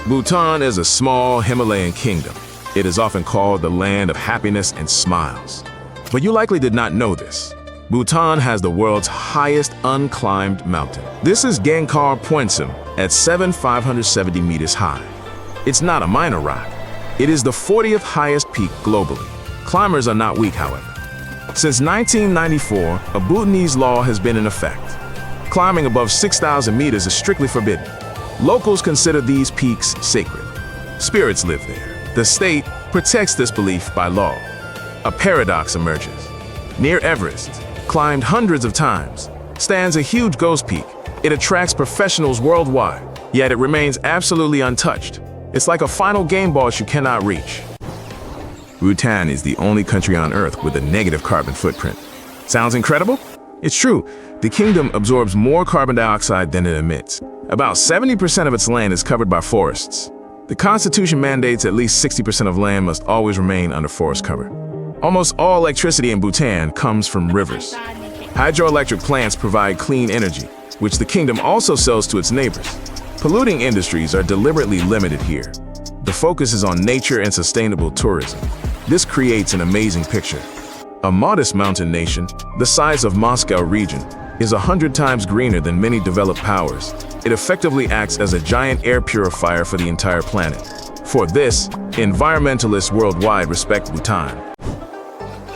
Bhutan is a small Himalayan kingdom. It is often called the land of happiness and smiles. But you likely did not know this. Bhutan has the world's highest unclimbed mountain. This is Gangkhar Poinsam at 7,570 meters high. It's not a minor rock. It is the 40th highest peak globally. Climbers are not weak, however. Since 1994, a Bhutanese law has been in effect. Climbing above 6,000 meters is strictly forbidden. Locals consider these peaks sacred. Spirits live there. The state protects this belief by law. A paradox emerges. Near Everest, climbed hundreds of times, stands a huge ghost peak. It attracts professionals worldwide, yet it remains absolutely untouched. It's like a final game boss you cannot reach. Bhutan is the only country on Earth with a negative carbon footprint. Sounds incredible? It's true. The kingdom absorbs more carbon dioxide than it emits. About 70% of its land is covered by forests. The Constitution mandates at least 60% of land must always remain under forest cover. Almost all electricity in Bhutan comes from rivers. Hydroelectric plants provide clean energy, which the kingdom also sells to its neighbors. Polluting industries are deliberately limited here. The focus is on nature and sustainable tourism. This creates an amazing picture. A modest mountain nation, the size of Moscow region, is 100 times greener than many developed powers. It effectively acts as a giant air purifier for the entire planet. For this, environmentalists worldwide respect Bhutan.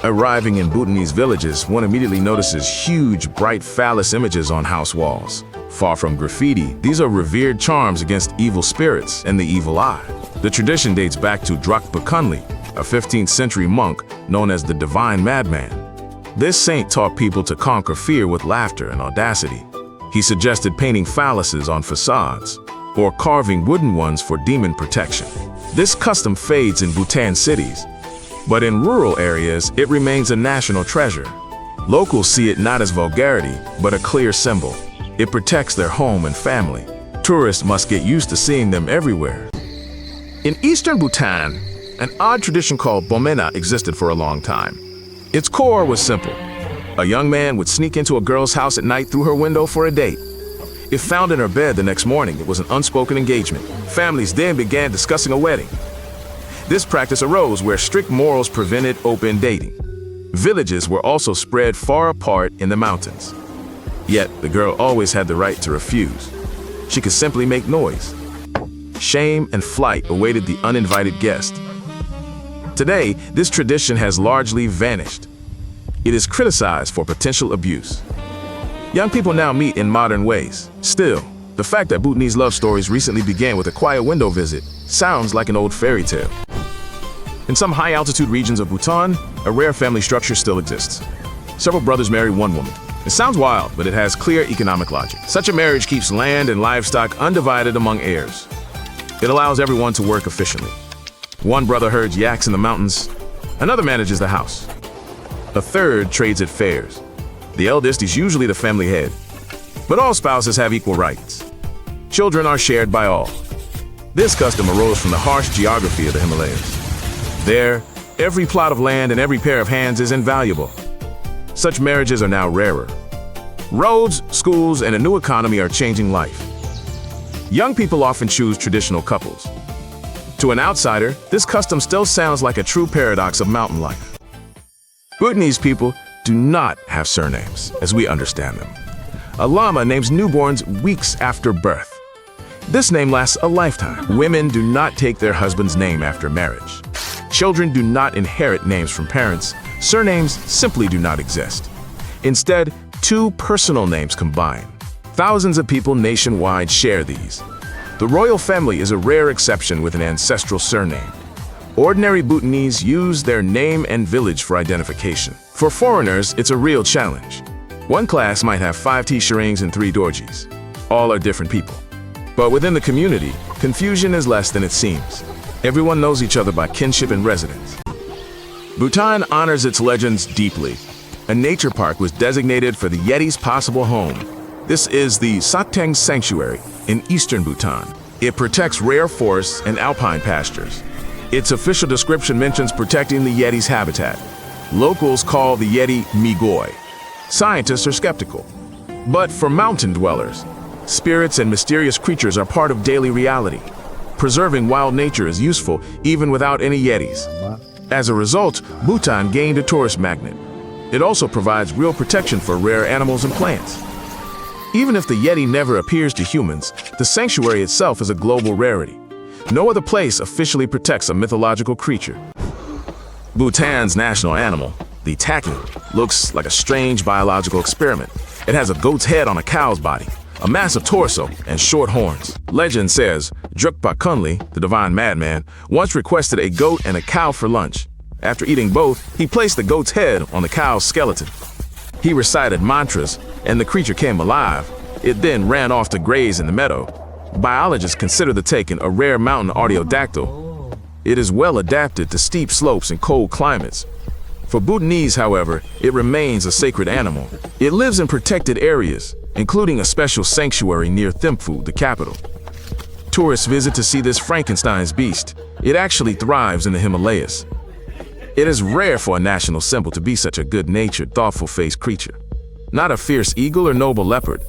Arriving in Bhutanese villages, one immediately notices huge, bright phallus images on house walls. Far from graffiti, these are revered charms against evil spirits and the evil eye. The tradition dates back to Drukpa Kunli, a 15th century monk known as the Divine Madman. This saint taught people to conquer fear with laughter and audacity. He suggested painting phalluses on facades, or carving wooden ones for demon protection. This custom fades in Bhutan cities, but in rural areas, it remains a national treasure. Locals see it not as vulgarity, but a clear symbol. It protects their home and family. Tourists must get used to seeing them everywhere. In eastern Bhutan, an odd tradition called bomena existed for a long time. Its core was simple. A young man would sneak into a girl's house at night through her window for a date. If found in her bed the next morning, it was an unspoken engagement. Families then began discussing a wedding. This practice arose where strict morals prevented open dating. Villages were also spread far apart in the mountains. Yet, the girl always had the right to refuse. She could simply make noise. Shame and flight awaited the uninvited guest. Today, this tradition has largely vanished. It is criticized for potential abuse. Young people now meet in modern ways. Still, the fact that Bhutanese love stories recently began with a quiet window visit sounds like an old fairy tale. In some high-altitude regions of Bhutan, a rare family structure still exists. Several brothers marry one woman. It sounds wild, but it has clear economic logic. Such a marriage keeps land and livestock undivided among heirs. It allows everyone to work efficiently. One brother herds yaks in the mountains, another manages the house. A third trades at fairs. The eldest is usually the family head, but all spouses have equal rights. Children are shared by all. This custom arose from the harsh geography of the Himalayas. There, every plot of land and every pair of hands is invaluable. Such marriages are now rarer. Roads, schools, and a new economy are changing life. Young people often choose traditional couples. To an outsider, this custom still sounds like a true paradox of mountain life. Bhutanese people do not have surnames, as we understand them. A lama names newborns weeks after birth. This name lasts a lifetime. Women do not take their husband's name after marriage. Children do not inherit names from parents. Surnames simply do not exist. Instead, two personal names combine. Thousands of people nationwide share these. The royal family is a rare exception with an ancestral surname. Ordinary Bhutanese use their name and village for identification. For foreigners, it's a real challenge. One class might have 5 Tisharings and 3 Dorjis. All are different people. But within the community, confusion is less than it seems. Everyone knows each other by kinship and residence. Bhutan honors its legends deeply. A nature park was designated for the Yeti's possible home. This is the Sakteng Sanctuary in eastern Bhutan. It protects rare forests and alpine pastures. Its official description mentions protecting the Yeti's habitat. Locals call the Yeti Migoi. Scientists are skeptical. But for mountain dwellers, spirits and mysterious creatures are part of daily reality. Preserving wild nature is useful even without any Yetis. As a result, Bhutan gained a tourist magnet. It also provides real protection for rare animals and plants. Even if the Yeti never appears to humans, the sanctuary itself is a global rarity. No other place officially protects a mythological creature. Bhutan's national animal, the taki, looks like a strange biological experiment. It has a goat's head on a cow's body, a massive torso, and short horns. Legend says Drukpa Kunli, the divine Madman, once requested a goat and a cow for lunch. After eating both, he placed the goat's head on the cow's skeleton. He recited mantras, and the creature came alive. It then ran off to graze in the meadow. Biologists consider the takin a rare mountain artiodactyl. It is well adapted to steep slopes and cold climates. For Bhutanese, however, it remains a sacred animal. It lives in protected areas, including a special sanctuary near Thimphu, the capital. Tourists visit to see this Frankenstein's beast. It actually thrives in the Himalayas. It is rare for a national symbol to be such a good-natured, thoughtful-faced creature. Not a fierce eagle or noble leopard.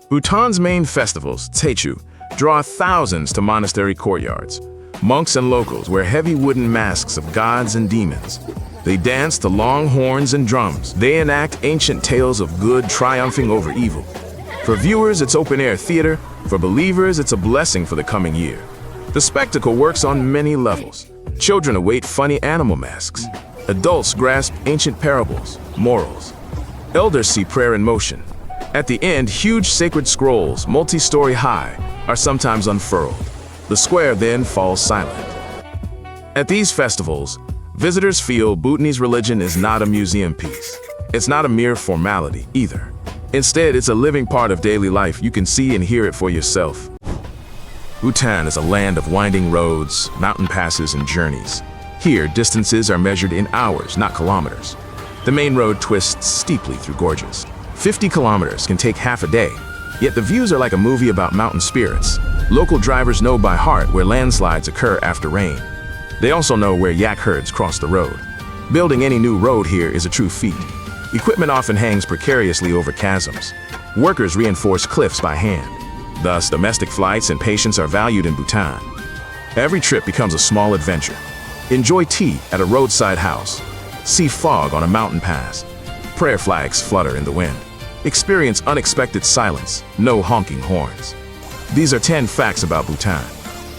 Bhutan's main festivals, Techu, draw thousands to monastery courtyards. Monks and locals wear heavy wooden masks of gods and demons. They dance to long horns and drums. They enact ancient tales of good triumphing over evil. For viewers, it's open-air theater. For believers, it's a blessing for the coming year. The spectacle works on many levels. Children await funny animal masks. Adults grasp ancient parables, morals. Elders see prayer in motion. At the end, huge sacred scrolls, multi-story high, are sometimes unfurled. The square then falls silent. At these festivals, visitors feel Bhutanese religion is not a museum piece. It's not a mere formality, either. Instead, it's a living part of daily life. You can see and hear it for yourself. Bhutan is a land of winding roads, mountain passes, and journeys. Here, distances are measured in hours, not kilometers. The main road twists steeply through gorges. 50 kilometers can take half a day, yet the views are like a movie about mountain spirits. Local drivers know by heart where landslides occur after rain. They also know where yak herds cross the road. Building any new road here is a true feat. Equipment often hangs precariously over chasms. Workers reinforce cliffs by hand. Thus, domestic flights and patience are valued in Bhutan. Every trip becomes a small adventure. Enjoy tea at a roadside house. See fog on a mountain pass. Prayer flags flutter in the wind. Experience unexpected silence, no honking horns. These are 10 facts about Bhutan.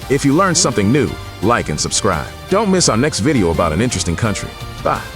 If you learned something new, like and subscribe. Don't miss our next video about an interesting country. Bye.